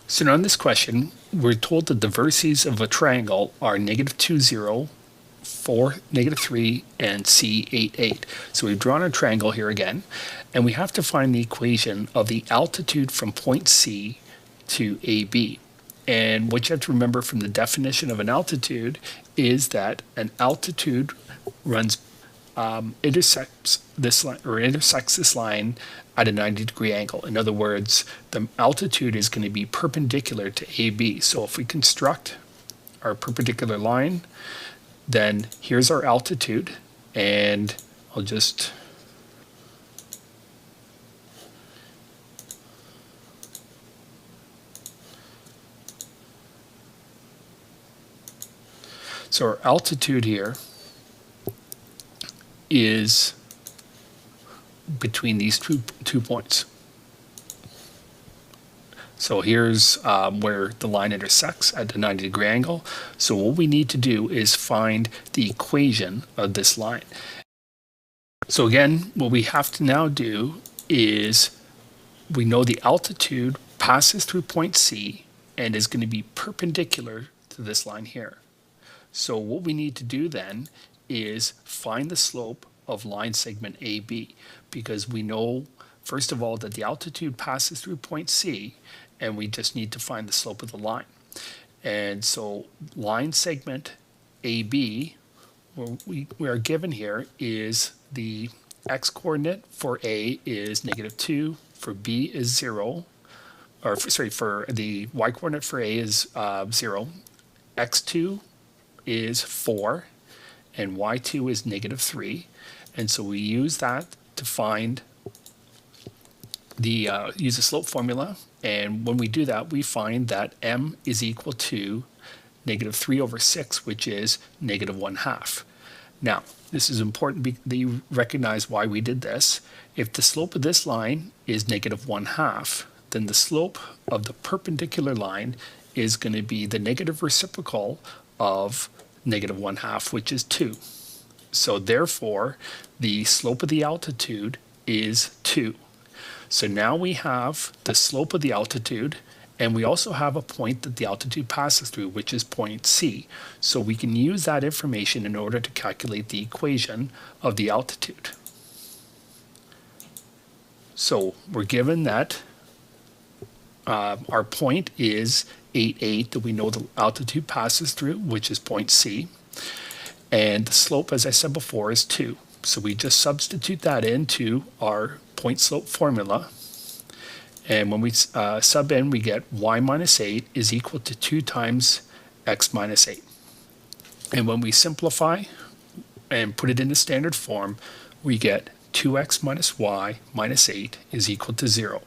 So now in this question, we're told that the vertices of a triangle are -2, 0, 4, -3, and c, 8, 8. So we've drawn a triangle here again, and we have to find the equation of the altitude from point C to AB. And what you have to remember from the definition of an altitude is that an altitude runs intersects this line at a 90-degree angle. In other words, the altitude is going to be perpendicular to AB. So if we construct our perpendicular line, then here's our altitude, and I'll just so our altitude here is between these two points. So here's where the line intersects at the 90-degree angle. So what we need to do is find the equation of this line. So again, what we have to now do is, we know the altitude passes through point C and is going to be perpendicular to this line here. So what we need to do then is find the slope of line segment AB, because we know, first of all, that the altitude passes through point C, and we just need to find the slope of the line. And so line segment AB, we are given here, is the x-coordinate for A is -2, for B is 0, or sorry, for the y-coordinate for A is 0, x2 is 4, and y2 is -3. And so we use that to find the, use the slope formula. And when we do that, we find that m is equal to -3/6, which is -1/2. Now, this is important that you recognize why we did this. If the slope of this line is -1/2, then the slope of the perpendicular line is going to be the negative reciprocal of -1/2, which is 2. So therefore, the slope of the altitude is 2. So now we have the slope of the altitude, and we also have a point that the altitude passes through, which is point C. So we can use that information in order to calculate the equation of the altitude. So we're given that our point is 8, 8, that we know the altitude passes through, which is point C. And the slope, as I said before, is 2. So we just substitute that into our point slope formula. And when we sub in, we get y minus 8 is equal to 2 times x minus 8. And when we simplify and put it into standard form, we get 2x minus y minus 8 is equal to 0.